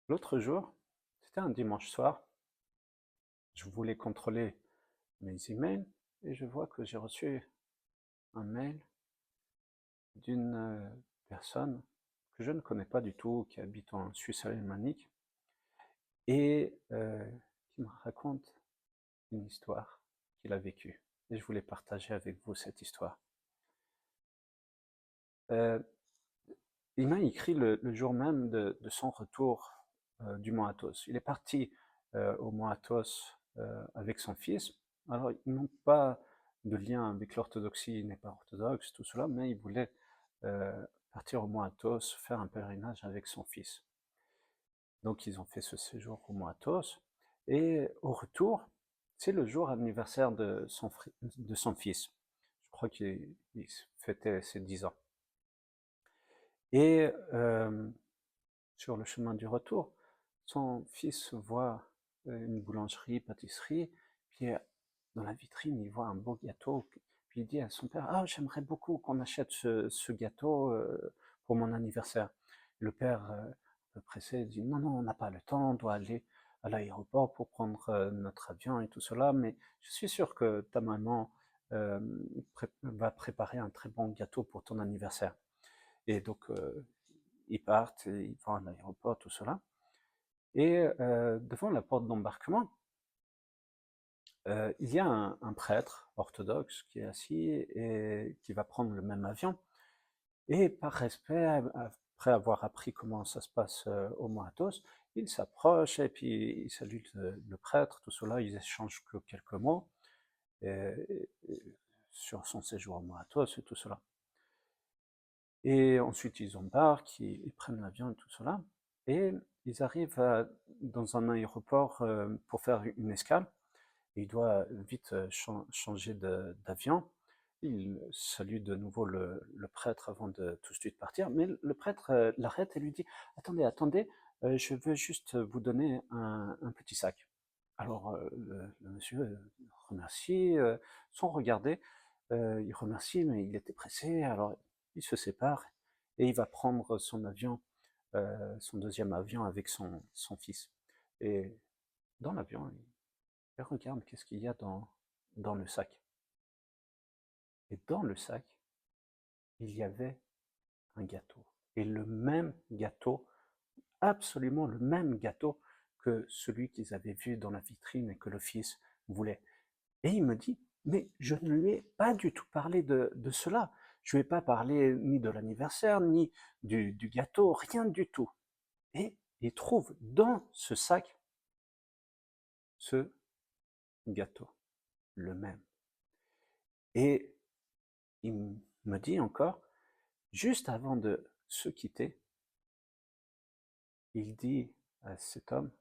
L'autre jour, c'était un dimanche soir, je voulais contrôler mes emails et je vois que j'ai reçu un mail d'une personne que je ne connais pas du tout, qui habite en Suisse alémanique et qui me raconte une histoire qu'il a vécue. Et je voulais partager avec vous cette histoire. Euh, il m'a écrit le jour même de son retour du Mont Athos. Il est parti au Mont Athos avec son fils. Alors, ils n'ont pas de lien avec l'orthodoxie, il n'est pas orthodoxe, tout cela, mais il voulait partir au Mont Athos, faire un pèlerinage avec son fils. Donc, ils ont fait ce séjour au Mont Athos. Et au retour, c'est le jour anniversaire de son fils. Je crois qu'il fêtait ses 10 ans. Et sur le chemin du retour, son fils voit une boulangerie, pâtisserie, puis dans la vitrine, il voit un beau gâteau, puis il dit à son père, ah, j'aimerais beaucoup qu'on achète ce gâteau pour mon anniversaire. Le père, un peu pressé, dit, non, non, on n'a pas le temps, on doit aller à l'aéroport pour prendre notre avion et tout cela, mais je suis sûr que ta maman euh, va préparer un très bon gâteau pour ton anniversaire. Et donc, ils partent, ils vont à l'aéroport, tout cela. Et devant la porte d'embarquement, il y a un prêtre orthodoxe qui est assis et qui va prendre le même avion. Et par respect, après avoir appris comment ça se passe au Mont Athos, il s'approche et puis il salue le prêtre, tout cela, ils échangent que quelques mots sur son séjour au Mont Athos et tout cela. Et ensuite, ils embarquent, ils prennent l'avion et tout cela. Et ils arrivent dans un aéroport pour faire une escale. Et il doit vite changer d'avion. Il salue de nouveau le prêtre avant de tout de suite partir. Mais le prêtre l'arrête et lui dit, attendez, attendez, je veux juste vous donner un petit sac. Alors le monsieur remercie, sans regarder. Il remercie, mais il était pressé. Alors il se sépare et il va prendre son avion, son deuxième avion avec son fils. Et dans l'avion, il regarde qu'est-ce qu'il y a dans le sac. Et dans le sac, il y avait un gâteau. Et le même gâteau, absolument le même gâteau que celui qu'ils avaient vu dans la vitrine et que le fils voulait. Et il me dit, mais je ne lui ai pas du tout parlé de cela. Je ne lui ai pas parlé ni de l'anniversaire, ni du gâteau, rien du tout. Et il trouve dans ce sac ce gâteau, le même. Et il me dit encore, juste avant de se quitter, il dit à cet homme,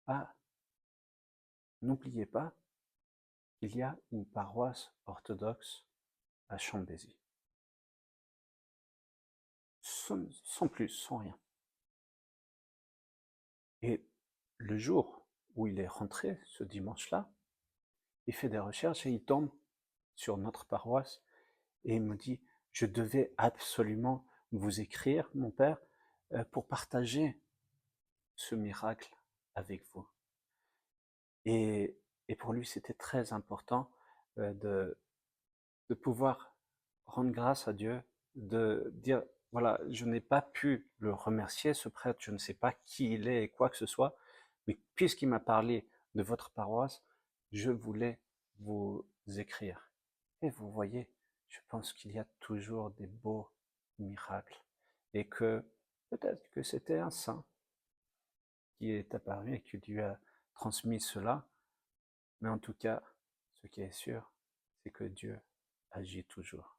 ah, n'oubliez pas, il y a une paroisse orthodoxe à Chambézy. Sans plus, sans rien. Et le jour où il est rentré, ce dimanche-là, il fait des recherches et il tombe sur notre paroisse et il me dit, je devais absolument vous écrire, mon père, pour partager ce miracle avec vous. Et, et pour lui, c'était très important de pouvoir rendre grâce à Dieu, de dire, voilà, je n'ai pas pu le remercier, ce prêtre, je ne sais pas qui il est et quoi que ce soit, mais puisqu'il m'a parlé de votre paroisse, je voulais vous écrire. Et vous voyez, je pense qu'il y a toujours des beaux miracles et que peut-être que c'était un saint qui est apparu et qui lui a transmis cela, mais en tout cas, ce qui est sûr, c'est que Dieu agit toujours.